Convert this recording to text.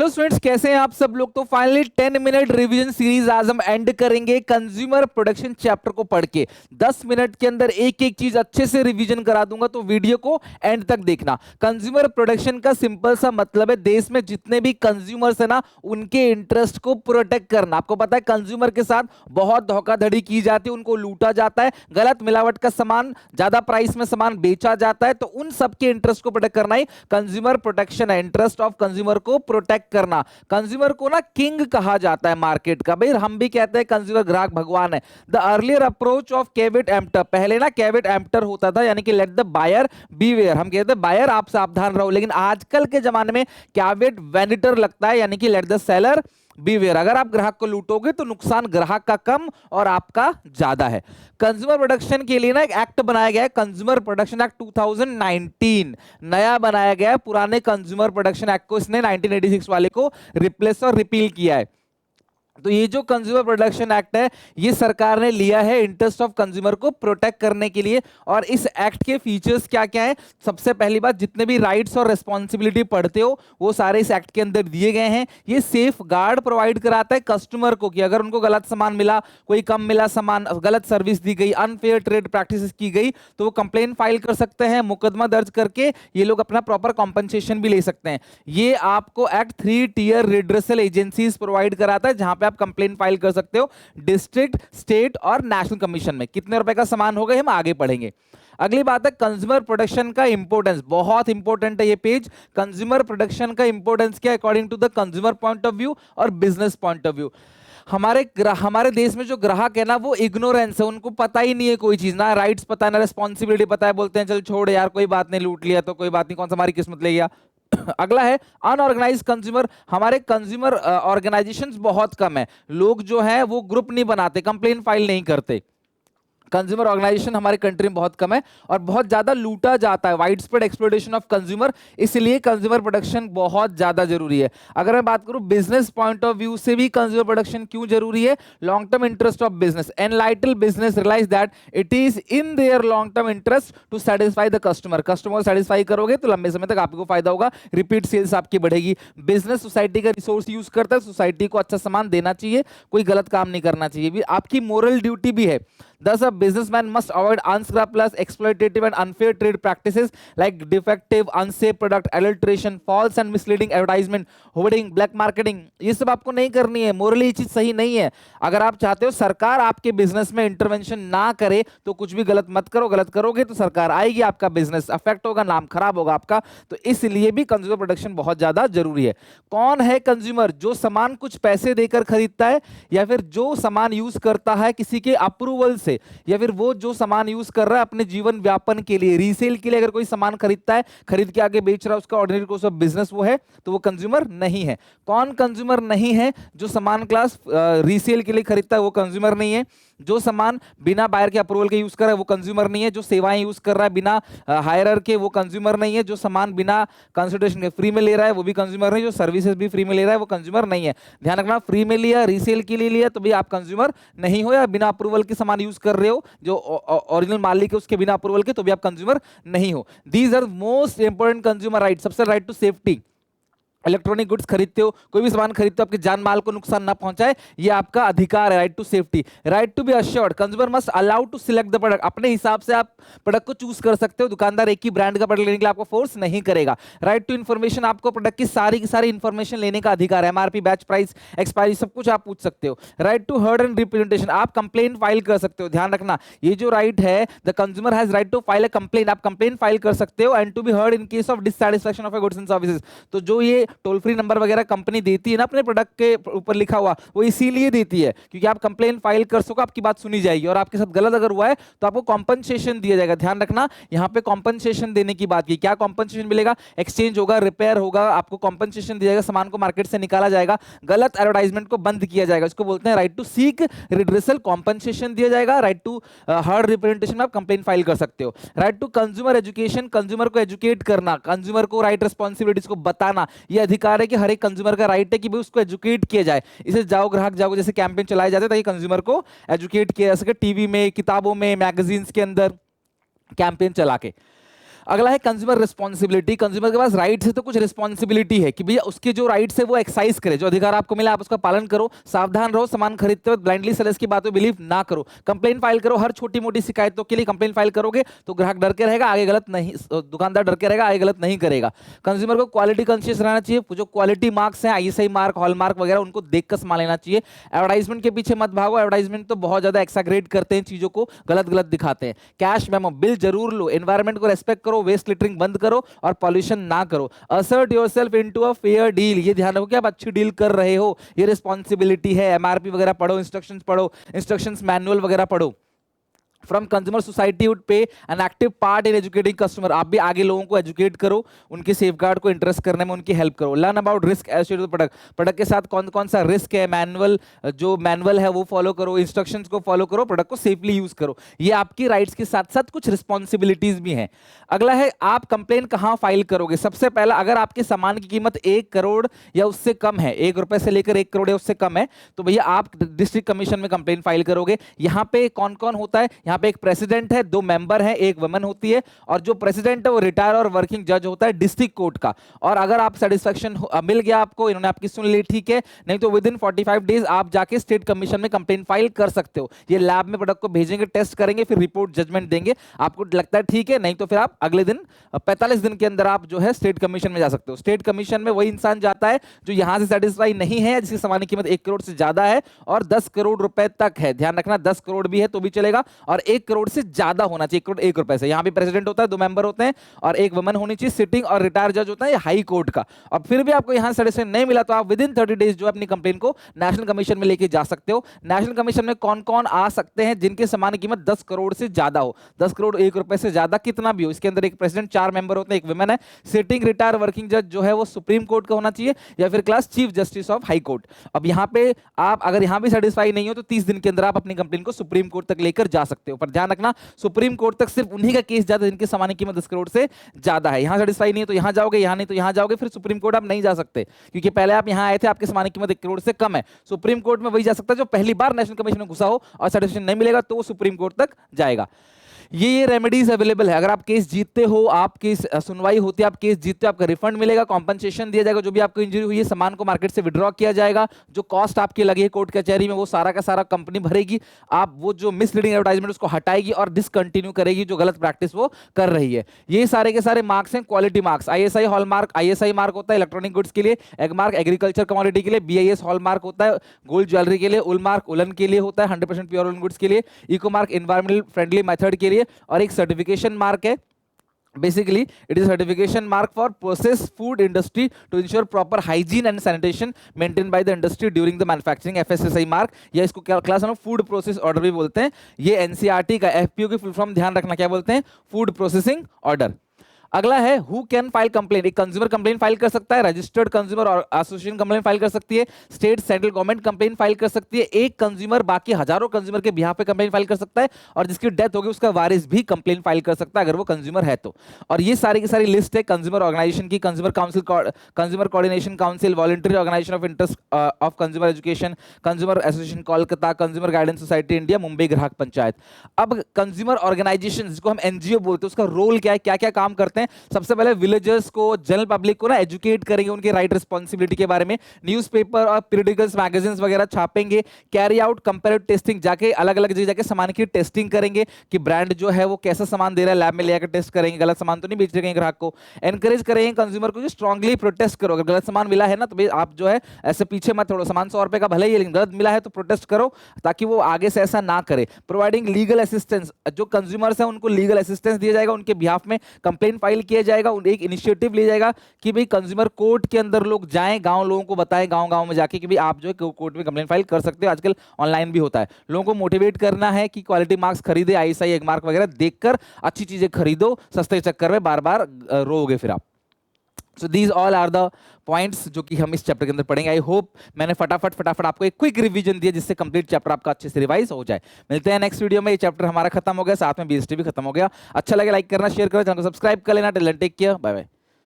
Hello students, कैसे हैं आप सब लोग। तो फाइनली 10 मिनट रिवीजन सीरीज आज हम एंड करेंगे कंज्यूमर प्रोडक्शन चैप्टर को पढ़ के। 10 मिनट के अंदर एक एक चीज अच्छे से रिवीजन करा दूंगा, तो वीडियो को एंड तक देखना। कंज्यूमर प्रोडक्शन का सिंपल सा मतलब है देश में जितने भी कंज्यूमर्स है ना, उनके इंटरेस्ट को प्रोटेक्ट करना। आपको पता है कंज्यूमर के साथ बहुत धोखाधड़ी की जाती है, उनको लूटा जाता है, गलत मिलावट का सामान, ज्यादा प्राइस में सामान बेचा जाता है। तो उन सबके इंटरेस्ट को प्रोटेक्ट करना ही कंज्यूमर प्रोटेक्शन है। इंटरेस्ट ऑफ कंज्यूमर को प्रोटेक्ट करना। कंज्यूमर को ना किंग कहा जाता है मार्केट का। भाई हम भी कहते हैं कंज्यूमर ग्राहक भगवान है। The earlier approach of कैवेट emptor, पहले ना कैवेट एम्प्टर होता था, यानी कि लेट द बायर बीवेयर। हम कहते हैं बायर आप सावधान रहो, लेकिन आजकल के जमाने में कैवेट वेनिटर लगता है, यानी कि लेट द सेलर बीवेयर। अगर आप ग्राहक को लूटोगे तो नुकसान ग्राहक का कम और आपका ज्यादा है। कंज्यूमर प्रोडक्शन के लिए ना एक एक्ट बनाया गया है, कंज्यूमर प्रोडक्शन एक्ट 2019 नया बनाया गया है। पुराने कंज्यूमर प्रोडक्शन एक्ट को इसने 1986 वाले को रिप्लेस और रिपील किया है। तो ये जो कंज्यूमर प्रोडक्शन एक्ट है, ये सरकार ने लिया है इंटरेस्ट ऑफ कंज्यूमर को प्रोटेक्ट करने के लिए। और इस एक्ट के फीचर्स क्या क्या है? सबसे पहली बात, जितने भी राइट्स और रिस्पॉन्सिबिलिटी पढ़ते हो वो सारे इस एक्ट के अंदर दिए गए हैं। ये सेफ गार्ड प्रोवाइड कराता है कस्टमर को कि अगर उनको गलत सामान मिला, कोई कम मिला सामान, गलत सर्विस दी गई, अनफेयर ट्रेड प्रैक्टिस की गई, तो वो कंप्लेन फाइल कर सकते हैं। मुकदमा दर्ज करके ये लोग अपना प्रॉपर कॉम्पनसेशन भी ले सकते हैं। ये आपको act 3 tier redressal agencies provide कराता है, जहां पे आप कंप्लेन फाइल कर सकते हो डिस्ट्रिक्ट, स्टेट और नेशनल कमीशन में। कितने रुपए का सामान होगा हम आगे पढ़ेंगे। अगली बात है कंज्यूमर प्रोडक्शन का इंपॉर्टेंस। बहुत इंपॉर्टेंट है ये पेज। कंज्यूमर प्रोडक्शन का इंपॉर्टेंस क्या है according to the consumer point of view और बिजनेस पॉइंट ऑफ व्यू। हमारे देश में जो ग्राहक है ना, वो इग्नोरेंस है, उनको पता ही नहीं है कोई चीज, ना राइट्स पता है ना रिस्पॉन्सिबिलिटी पता है। बोलते हैं चल छोड़ यार, कोई बात नहीं, लूट लिया तो कोई बात नहीं, कौन सा हमारी किस्मत ले गया। अगला है अनऑर्गेनाइज कंज्यूमर। हमारे कंज्यूमर ऑर्गेनाइजेशंस बहुत कम है, लोग जो है वो ग्रुप नहीं बनाते, कंप्लेन फाइल नहीं करते। कंज्यूमर ऑर्गेनाइजेशन हमारे कंट्री में बहुत कम है और बहुत ज्यादा लूटा जाता है, wide spread exploitation of consumer. इसलिए कंज्यूमर प्रोडक्शन बहुत ज्यादा जरूरी है। अगर मैं बात करूं बिजनेस पॉइंट ऑफ व्यू से भी कंज्यूमर प्रोडक्शन क्यों जरूरी है? Long term interest of business. Enlightened business realise that it is in their long term interest to satisfy the customer. Customer को सेटिस्फाई करोगे तो लंबे समय तक आपको फायदा होगा, रिपीट सेल्स आपकी बढ़ेगी। बिजनेस सोसाइटी का रिसोर्स यूज करता है, सोसाइटी को अच्छा सामान देना चाहिए, कोई गलत काम नहीं करना चाहिए, भी आपकी मोरल ड्यूटी भी है। Thus, a businessman must avoid unscrupulous, exploitative, and unfair trade practices like defective, unsafe product, adulteration, false and misleading advertisement, hoarding, black marketing। ये सब आपको नहीं करनी है, मोरली ये चीज सही नहीं है। अगर आप चाहते हो सरकार आपके बिजनेस में इंटरवेंशन ना करे तो कुछ भी गलत मत करो। गलत करोगे तो सरकार आएगी, आपका बिजनेस अफेक्ट होगा, नाम खराब होगा आपका। तो इसलिए भी कंज्यूमर प्रोडक्शन बहुत ज्यादा जरूरी है। कौन है कंज्यूमर? जो सामान कुछ पैसे देकर खरीदता है, या फिर जो सामान यूज करता है किसी के अप्रूवल से, या फिर वो जो सामान यूज कर रहा है अपने जीवन व्यापन के लिए, रीसेल के लिए अगर कोई सामान खरीदता है, खरीद के आगे बेच रहा है, उसका ऑर्डिनरी कोर्स ऑफ बिजनेस वो है, तो वो कंज्यूमर नहीं है। कौन कंज्यूमर नहीं है? जो सामान क्लास रीसेल के लिए खरीदता है वो कंज्यूमर नहीं है। जो सामान बिना बायर के अप्रूवल के यूज कर रहा है वो कंज्यूमर नहीं है। जो सेवाएं यूज कर रहा है बिना हायरर के वो कंज्यूमर नहीं है। जो सामान बिना कंसल्टेशन के फ्री में ले रहा है वो भी कंज्यूमर नहीं। जो सर्विसेज भी फ्री में ले रहा है वो कंज्यूमर नहीं है। ध्यान रखना, फ्री में लिया, रीसेल के लिए लिया तो भी आप कंज्यूमर नहीं हो, या बिना अप्रूवल के सामान यूज कर रहे हो जो ओरिजिनल मालिक है उसके बिना अप्रूवल के, तो भी आप कंज्यूमर नहीं हो। These are most important consumer right. सबसे right to safety. Electronic goods खरीदते हो, कोई भी सामान खरीदते हो, आपके जान माल को नुकसान ना पहुंचाए, ये आपका अधिकार है, right to safety. Right to be assured, consumer must allow to select the product. अपने हिसाब से आप प्रोडक्ट को चूज कर सकते हो, दुकानदार एक ही ब्रांड का प्रोडक्ट लेने के लिए आपको फोर्स नहीं करेगा। राइट टू इन्फॉर्मेशन, आपको प्रोडक्ट की सारी इंफॉर्मेशन लेने का अधिकार है, एमआरपी, बैच प्राइस, एक्सपायरी, सब कुछ आप पूछ सकते हो। Right to heard and representation, आप कंप्लेन फाइल कर सकते हो। ध्यान रखना, ये जो राइट है, the consumer has right to file a complain, आप कंप्लेन फाइल कर सकते हो। And to be heard in case of dissatisfaction of goods and services. तो जो ये टोल फ्री नंबर वगैरह कंपनी देती है ना अपने प्रोडक्ट के ऊपर लिखा हुआ, वो इसीलिए देती है क्योंकि आप कंप्लेन फाइल कर सको, आपकी बात सुनी जाएगी, और आपके साथ गलत अगर हुआ है तो आपको कॉम्पनसेशन दिया जाएगा। ध्यान रखना, यहां पे कॉम्पनसेशन देने की बात की। क्या कॉम्पनसेशन मिलेगा? एक्सचेंज होगा, रिपेयर होगा, आपको कॉम्पनसेशन दिया जाएगा, सामान को मार्केट से निकाला जाएगा, गलत एडवर्टाइजमेंट को बंद किया जाएगा। इसको बोलते हैं right to seek redressal, compensation दिया जाएगा। राइट टू हर्ड रिप्रेजेंटेशन में आप कंप्लेन फाइल कर सकते हो। Right to consumer education, consumer को एजुकेट करना, कंज्यूमर को राइट रिस्पॉन्सिबिलिटीज को बताना, यह अधिकार है कि हर एक कंज्यूमर का राइट है कि भाई उसको एजुकेट किया जाए। इसे जाओ ग्राहक जाओ जैसे कैंपेन चलाए जाते हैं ताकि कंज्यूमर को एजुकेट किया जा सके, टीवी में, किताबों में, मैगजीन्स के अंदर कैंपेन चला के। अगला है कंज्यूमर रिस्पॉन्सिबिलिटी। कंज्यूमर के पास राइट्स है तो कुछ रिस्पॉन्सिबिलिटी है कि भैया उसके जो राइट्स है वो एक्सरसाइज करे, जो अधिकार आपको मिला आप उसका पालन करो, सावधान रहो, सामान खरीदते वक्त ब्लाइंडली सेलर्स की बातों बिलीव ना करो, कंप्लेंट फाइल करो, हर छोटी मोटी शिकायतों के लिए कंप्लेंट फाइल करोगे तो ग्राहक डर के रहेगा, आगे गलत नहीं, दुकानदार डर के रहेगा, आगे गलत नहीं करेगा। कंज्यूमर को क्वालिटी कॉन्शियस रहना चाहिए, जो क्वालिटी मार्क्स हैं आईएसआई मार्क, हॉलमार्क वगैरह उनको देखकर सामान लेना चाहिए। एडवर्टाइजमेंट के पीछे मत भागो, एडवर्टाइजमेंट तो बहुत ज्यादा एक्साग्रेट करते हैं, चीजों को गलत गलत दिखाते हैं। कैश मेमो, बिल जरूर लो, एनवायरमेंट को रेस्पेक्ट करो, वेस्ट लिटरिंग बंद करो और पॉल्यूशन ना करो। Assert yourself into a fair deal, ये ध्यान रखो कि आप अच्छी डील कर रहे हो, ये रिस्पॉन्सिबिलिटी है। एमआरपी वगैरह पढ़ो, इंस्ट्रक्शंस मैनुअल वगैरह पढ़ो। फ्रॉम कंज्यूमर सोसाइटी वुड पे an active part in educating customer, आप भी आगे लोगों को एजुकेट करो, उनके सेफगार्ड को इंटरेस्ट करने में उनकी हेल्प करो। Learn about risk associated with product, product के साथ कौन कौन सा रिस्क है, मैनुअल जो मैनुअल है वो फॉलो करो, इंस्ट्रक्शंस को फॉलो करो, प्रोडक्ट को सेफली यूज करो। ये आपकी राइट्स के साथ साथ कुछ रिस्पॉन्सिबिलिटीज भी हैं। अगला है आप कंप्लेन कहां फाइल करोगे। सबसे पहला, अगर आपके सामान की कीमत 1 करोड़ या उससे कम है, 1 रुपए से लेकर 1 करोड़ या उससे कम है, तो भैया आप डिस्ट्रिक्ट कमीशन में कंप्लेन फाइल करोगे। यहां पे कौन कौन होता है, यहां पे एक प्रेसिडेंट है, 2 मेंबर हैं, 1 वुमन होती है, और जो प्रेसिडेंट है वो रिटायर और वर्किंग जज होता है डिस्ट्रिक्ट कोर्ट का। और अगर आप सेटिस्फेक्शन मिल गया आपको, इन्होंने आपकी सुन ली, ठीक है, नहीं तो विद इन 45 डेज आप जाके स्टेट कमीशन में कंप्लेन फाइल कर सकते हो। ये लैब में प्रोडक्ट को भेजेंगे, टेस्ट करेंगे, फिर रिपोर्ट जजमेंट देंगे। आपको लगता है ठीक है, नहीं तो फिर आप अगले दिन 45 दिन के अंदर आप जो है स्टेट कमीशन में जा सकते हो। स्टेट कमीशन में वही इंसान जाता है जो यहां से सेटिस्फाई नहीं है, जिसकी सामान की कीमत 1 करोड़ से ज्यादा है और 10 करोड़ रुपए तक है। ध्यान रखना 10 करोड़ भी है तो भी चलेगा, और 1 करोड़ से ज्यादा होना चाहिए, 1 करोड़ 1 रुपए से। यहां भी प्रेसिडेंट होता है, 2 मेंबर होते हैं और 1 वुमन होनी चाहिए, सिटिंग और रिटायर जज होता है हाई कोर्ट का। और फिर भी आपको यहां सेटिस्फाई नहीं मिला तो आप विद इन 30 डेज जो अपनी कंप्लेन को नेशनल कमीशन में लेके जा सकते हो। नेशनल कमीशन में कौन कौन आ सकते हैं, जिनके सामान की कीमत 10 करोड़ से ज्यादा हो, 10 करोड़ 1 रुपए से ज्यादा कितना भी हो। इसके अंदर एक प्रेसिडेंट, 4 मेंबर होते हैं, 1 वुमन है, सिटिंग रिटायर वर्किंग जज जो है वो सुप्रीम कोर्ट का होना चाहिए या फिर class chief justice of high court. अब यहां पे आप अगर यहां भी सेटिस्फाई नहीं हो तो 30 दिन के अंदर आप अपनी कंप्लेन को सुप्रीम कोर्ट तक लेकर जा सकते हो। पर ध्यान रखना सुप्रीम कोर्ट तक सिर्फ उन्हीं का केस जाता है जिनकी सामान की कीमत 10 करोड़ से ज्यादा है। यहां सेटिस्फाई नहीं है तो यहां जाओगे, यहां नहीं तो यहां जाओगे, फिर सुप्रीम कोर्ट आप नहीं जा सकते, क्योंकि पहले आप यहां आए थे, आपकी सामान की कीमत 1 करोड़ से कम है। सुप्रीम कोर्ट में वही जा सकता है जो पहली बार नेशनल कमीशन में घुसा हो और सेटिस्फेक्शन नहीं मिलेगा तो वो सुप्रीम कोर्ट तक जाएगा। ये रेमेडीज अवेलेबल है। अगर आप केस जीतते हो, आपकी सुनवाई होती है, आप केस जीतते हो, आपका रिफंड मिलेगा, कॉम्पनसेशन दिया जाएगा, जो भी आपको इंजरी हुई है, सामान को मार्केट से विड्रॉ किया जाएगा, जो कॉस्ट आपकी लगी है कोर्ट कचहरी में वो सारा का सारा कंपनी भरेगी। आप वो जो मिसलीडिंग एडवर्टाइजमेंट उसको हटाएगी और डिसकंटिन्यू करेगी जो गलत प्रैक्टिस वो कर रही है। ये सारे के सारे मार्क्स हैं quality marks. ISI hallmark, ISI mark होता है इलेक्ट्रॉनिक गुड्स के लिए, एग मार्क एग्रीकल्चर कमोडिटी के लिए, बीआईएस हॉलमार्क होता है गोल्ड ज्वेलरी के लिए, उल मार्क उलन के लिए होता है 100% प्योर उलन गुड्स के लिए, eco mark environmental friendly method के लिए, और एक सर्टिफिकेशन मार्क है। Basically, it is a certification mark for processed food industry to ensure proper hygiene and sanitation maintained by the industry during the manufacturing, FSSAI mark, या इसको क्या class में food process order भी बोलते हैं। ये NCERT का एफपीओ की फुल फॉर्म ध्यान रखना, क्या बोलते हैं, फूड प्रोसेसिंग ऑर्डर। अगला है हु कैन फाइल कंप्लेन। एक कंज्यूमर कंप्लेन फाइल कर सकता है, registered consumer association complain file कर सकती है, state central government complain file कर सकती है, एक कंज्यूमर बाकी हजारों कंज्यूमर के बिहाफ पे कंप्लेन फाइल कर सकता है, और जिसकी डेथ होगी उसका वारिस भी कंप्लेन फाइल कर सकता है अगर वो कंज्यूमर है तो। और ये सारी की सारी लिस्ट है कंज्यूमर ऑर्गेनाइजेशन की, consumer council, consumer coordination council, voluntary organisation of interest of consumer education, consumer association Kolkata, consumer guidance society India, Mumbai Grahak Panchayat. अब कंज्यूमर ऑर्गेनाइजेशन जिसको हम एनजीओ बोलते हैं, उसका रोल क्या है, क्या क्या काम करते हैं। सबसे पहले विलेजर्स को, जनरल पब्लिक को ना एजुकेट करेंगे उनके राइट रिस्पॉन्सिबिलिटी के बारे में, न्यूज़पेपर और पीरियडिकल्स मैगजीन्स वगैरह छापेंगे, कैरी आउट कंपैरेटिव टेस्टिंग, जाके अलग अलग जगह जाके सामान की टेस्टिंग करेंगे कि ब्रांड जो है वो कैसा सामान दे रहा है, लैब में ले जाकर टेस्ट करेंगे, गलत सामान तो नहीं बेच रहे ग्राहक को। एनकरेज करेंगे कंज्यूमर को स्ट्रांगली प्रोटेस्ट करो, अगर गलत सामान मिला है ना तो आप जो है ऐसे पीछे मत छोड़ो, सामान 100 रुपए का भले ही लेकिन गलत मिला है तो प्रोटेस्ट करो ताकि वो आगे से ऐसा ना करे। प्रोवाइडिंग लीगल असिस्टेंस, जो कंज्यूमर्स हैं उनको लीगल असिस्टेंस दिया जाएगा, उनके बिहाफ में कंप्लेन फाइल किया जाएगा, एक इनिशिएटिव लिया जाएगा कि भाई कंज्यूमर कोर्ट के अंदर लोग जाएं, गांव लोगों को बताएं, गांव गांव में जाके कि भाई आप जो है कोर्ट में कंप्लेंट फाइल कर सकते हो। आजकल ऑनलाइन भी होता है। लोगों को मोटिवेट करना है कि क्वालिटी मार्क्स खरीदे, आईएसआई एक मार्क वगैरह देखकर अच्छी चीजें खरीदो, सस्ते चक्कर में बार बार रोगे फिर आप। So these all are the points जो कि हम इस चैप्टर के अंदर पढ़ेंगे। आई होप मैंने फटाफट आपको एक क्विक रिवीजन दिया जिससे कंप्लीट चैप्टर आपका अच्छे से रिवाइज हो जाए। मिलते हैं नेक्स्ट वीडियो में। ये चैप्टर हमारा खत्म हो गया, साथ में बीएसटी भी खत्म हो गया। अच्छा लगे लाइक करना, शेयर करना, चैनल को सब्सक्राइब कर लेना। Till then take care, bye bye.